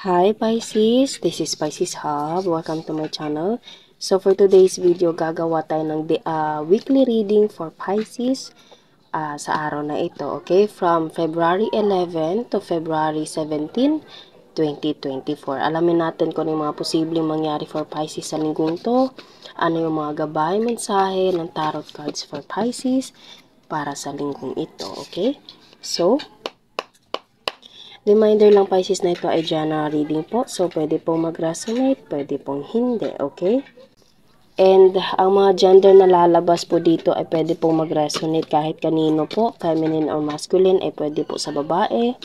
Hi Pisces, this is Pisces Hub. Welcome to my channel. So for today's video, gagawa tayo ng weekly reading for Pisces sa araw na ito. Okay, from February 11 to February 17, 2024. Alamin natin kung ano yung mga posibleng mangyari for Pisces sa linggong to. Ano yung mga gabay, mensahe ng tarot cards for Pisces para sa linggong ito. Okay, so reminder lang Pisces na ito ay general reading po. So, pwede pong mag-resonate, pwede pong hindi, okay? And, ang mga gender na lalabas po dito ay pwede pong mag-resonate kahit kanino po, feminine or masculine, ay pwede po sa babae,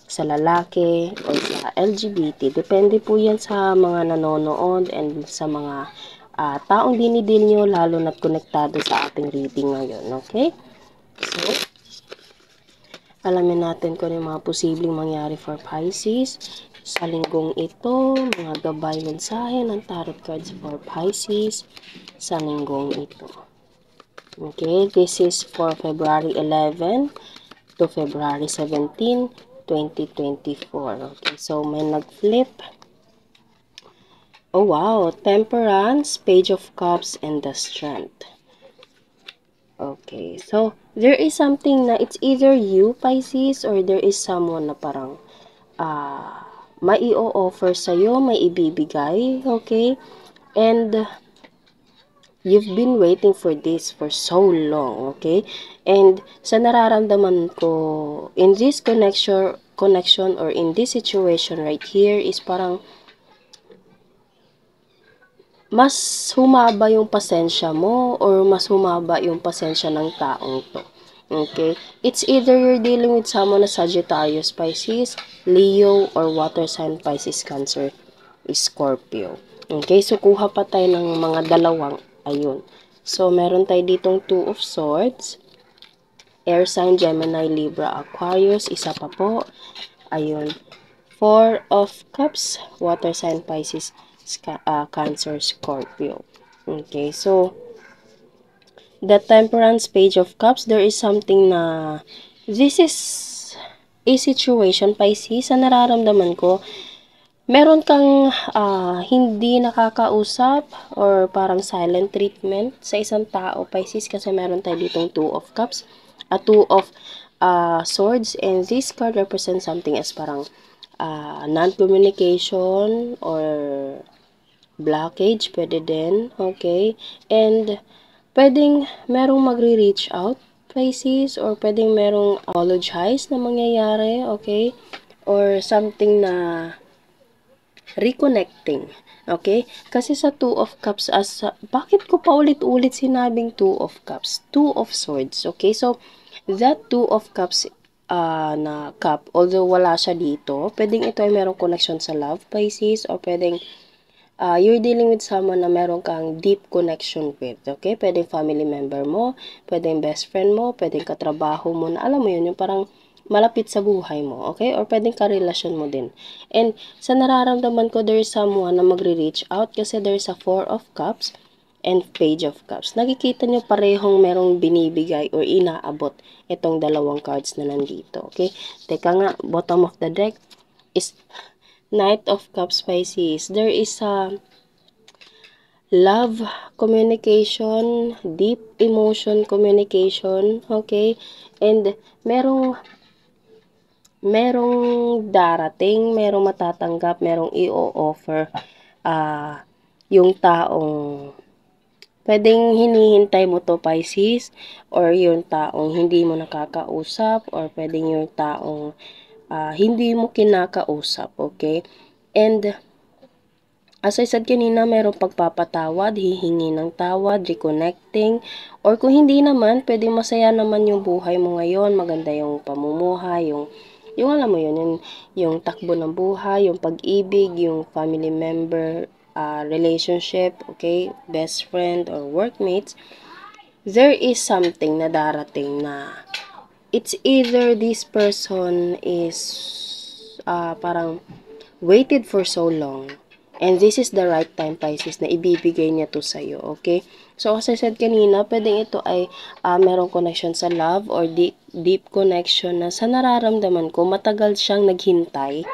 sa lalaki, o sa LGBT. Depende po yan sa mga nanonood and sa mga taong dinidil nyo, lalo na't konektado sa ating reading ngayon, okay? So, alamin natin kung ano yung mga posibleng mangyari for Pisces sa linggong ito, mga gabay mensahe ng tarot cards for Pisces sa linggong ito. Okay, this is for February 11 to February 17, 2024. Okay, so may nag-flip. Oh wow, Temperance, Page of Cups, and the Strength. Okay, so there is something na it's either you, Pisces, or there is someone na parang may i-offer sa'yo, may ibibigay, okay? And you've been waiting for this for so long, okay? And sa nararamdaman ko, in this connection or in this situation right here is parang mas humaba yung pasensya mo or mas humaba yung pasensya ng taong to. Okay? It's either you're dealing with someone na Sagittarius, Pisces, Leo, or water sign, Pisces, Cancer, Scorpio. Okay? So, kuha pa tayo ng mga dalawang. Ayun. So, meron tayo ditong Two of Swords, Air sign, Gemini, Libra, Aquarius. Isa pa po. Ayun. Four of Cups, water sign, Pisces, Cancer, Scorpio. Okay, so, the Temperance, Page of Cups, there is something na, this is a situation, Pisces, sa nararamdaman ko, meron kang hindi nakakausap or parang silent treatment sa isang tao, Pisces, kasi meron tayo ditong Two of Cups, Two of Swords, and this card represents something as parang non-communication or blockage, pwede din, okay? And, pwedeng merong magre-reach out, Pisces, or pwedeng merong apologize na mangyayari, okay? Or something na reconnecting, okay? Kasi sa Two of Cups, bakit ko pa ulit-ulit sinabing Two of Cups? Two of Swords, okay? So, that Two of Cups na cup, although wala siya dito, pwedeng ito ay merong connection sa love, Pisces, o pwedeng you're dealing with someone na meron kang deep connection with, okay? Pwedeng family member mo, pwedeng best friend mo, pwedeng katrabaho mo na alam mo yun, yung parang malapit sa buhay mo, okay? Or pwedeng karelasyon mo din. And sa nararamdaman ko, there is someone na magre-reach out kasi there's a Four of Cups and Page of Cups. Nakikita nyo parehong merong binibigay or inaabot itong dalawang cards na nandito, okay? Teka nga, bottom of the deck is Knight of Cups, Pisces. There is a love communication, deep emotion communication, okay? And merong darating, merong matatanggap, merong i-offer yung taong pwedeng hinihintay mo to, Pisces, or yung taong hindi mo nakakausap, or pwedeng yung taong hindi mo kinakausap, okay? And, as I said kanina, mayroong pagpapatawad, hihingi ng tawad, reconnecting, or kung hindi naman, pwedeng masaya naman yung buhay mo ngayon, maganda yung pamumuhay, yung alam mo yun, yung takbo ng buhay, yung pag-ibig, yung family member, relationship, okay, best friend or workmates, there is something na darating na it's either this person is parang waited for so long and this is the right time, Pisces, na ibibigay niya to sa'yo, okay? So, as I said kanina, pwedeng ito ay merong connection sa love or deep connection na sa nararamdaman ko, matagal siyang naghintay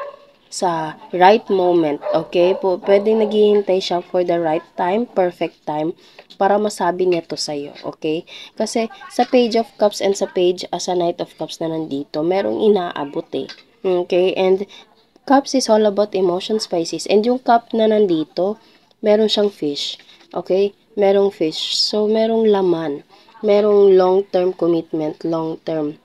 sa right moment, okay? Pwedeng naghihintay siya for the right time, perfect time, para masabi niya to sa'yo, okay? Kasi sa Page of Cups and sa sa Knight of Cups na nandito, merong inaabot eh. Okay? And Cups is all about emotions, Pisces. And yung cup na nandito, meron siyang fish. Okay? Merong fish. So, merong laman. Merong long-term commitment, long-term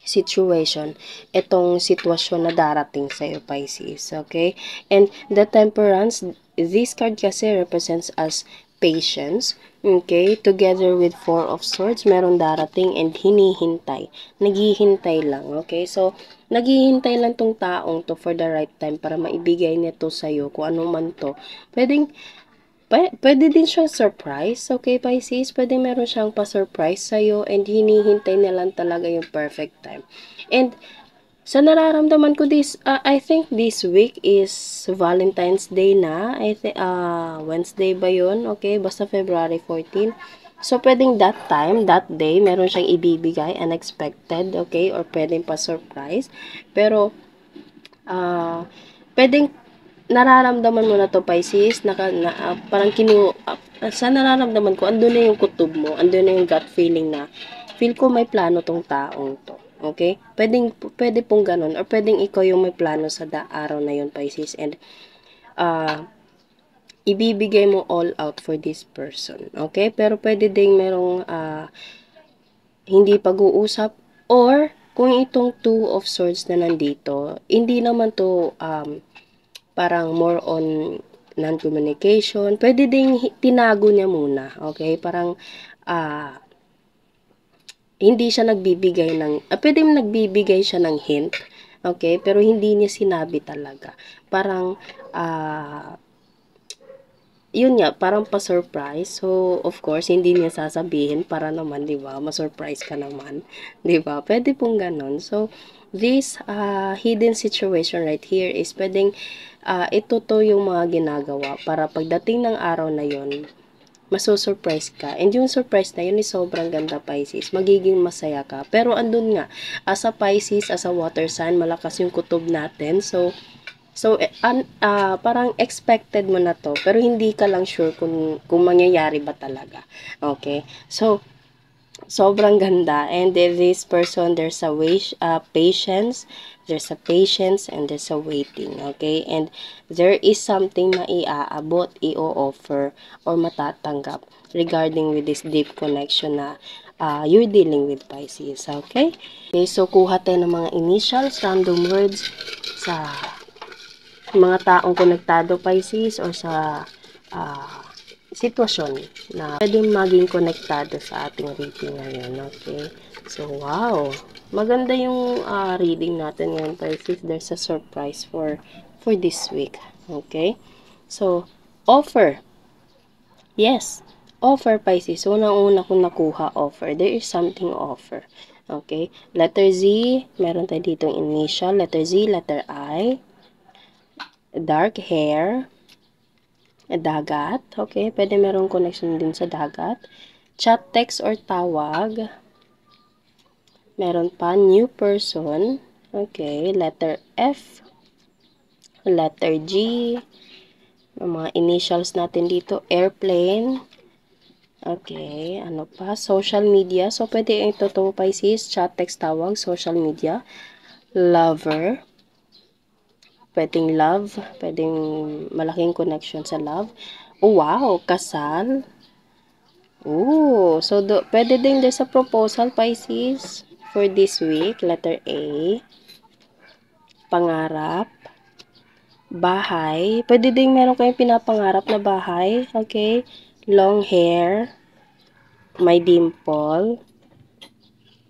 situation. Itong sitwasyon na darating sa'yo, Pisces. Okay? And the Temperance, this card kasi represents as patience. Okay? Together with Four of Swords, meron darating and hinihintay. Naghihintay lang. Okay? So, naghihintay lang tong taong to for the right time para maibigay nito sa'yo kung ano man to. Pwede din siyang surprise, okay, Pisces? Pwede meron siyang pa-surprise sa'yo and hinihintay na lang talaga yung perfect time. And sa nararamdaman ko I think this week is Valentine's Day na. Wednesday ba yun? Okay, basta February 14. So, pwedeng that time, that day, meron siyang ibibigay, unexpected, okay? Or pwedeng pa-surprise. Pero, pwedeng nararamdaman mo na to, Pisces, parang sa nararamdaman ko, andun na yung kutob mo, andun na yung gut feeling na, feel ko may plano tong taong to. Okay? Pwede pong ganun, or pwedeng ikaw yung may plano sa araw na yun, Pisces, and, ibibigay mo all out for this person. Okay? Pero pwede ding merong, hindi pag-uusap, or, kung itong Two of Swords na nandito, hindi naman to, parang more on non-communication. Pwede ding tinago niya muna, okay? Parang, hindi siya nagbibigay pwede nagbibigay siya ng hint, okay? Pero hindi niya sinabi talaga. Parang, yun nga, parang pa-surprise. So, of course, hindi niya sasabihin para naman, di ba, ma-surprise ka naman. Di ba? Pwede pong ganun. So, this hidden situation right here is pwedeng ito to yung mga ginagawa para pagdating ng araw na yun, maso-surprise ka. And yung surprise na yun is sobrang ganda, Pisces. Magiging masaya ka. Pero andun nga, as a Pisces, as a water sign, malakas yung kutob natin. So, parang expected mo na to, pero hindi ka lang sure kung mangyayari ba talaga. Okay? So, sobrang ganda. And this person, there's a patience, and there's a waiting. Okay? And there is something na iaabot, i-offer, or matatanggap regarding with this deep connection na you're dealing with, Pisces. Okay? Okay, so kuha tayo ng mga initials, random words sa mga taong konektado, Pisces, or sa sitwasyon na pwedeng maging konektado sa ating reading ngayon. Okay? So, wow! Maganda yung reading natin ngayon, Pisces. There's a surprise for this week. Okay? So, offer. Yes. Offer, Pisces. Unang-una kong nakuha, offer. There is something offer. Okay? Letter Z. Meron tayo ditong initial. Letter Z, letter I. Dark hair, dagat, okay, pwede merong connection din sa dagat, chat, text, or tawag, meron pa, new person, okay, letter F, letter G, mga initials natin dito, airplane, okay, ano pa, social media, so pwede ito to, Pisces, chat, text, tawag, social media, lover, pwedeng love, pwedeng malaking connection sa love. Oh, wow, kasal. Oh, so pwede din there's a proposal, Pisces, for this week. Letter A. Pangarap. Bahay. Pwede din meron kayong pinapangarap na bahay. Okay. Long hair. May dimple.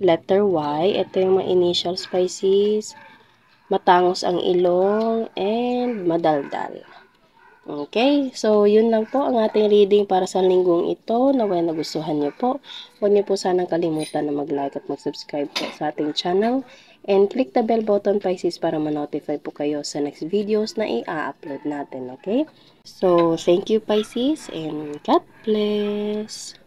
Letter Y. Ito yung mga initials, Pisces. Matangos ang ilong, and madaldal. Okay, so yun lang po ang ating reading para sa linggong ito. Naway nagustuhan niyo po. Huwag niyo po sanang kalimutan na mag-like at mag-subscribe po sa ating channel. And click the bell button, Pisces, para ma-notify po kayo sa next videos na i-upload natin. Okay? So, thank you, Pisces, and God bless!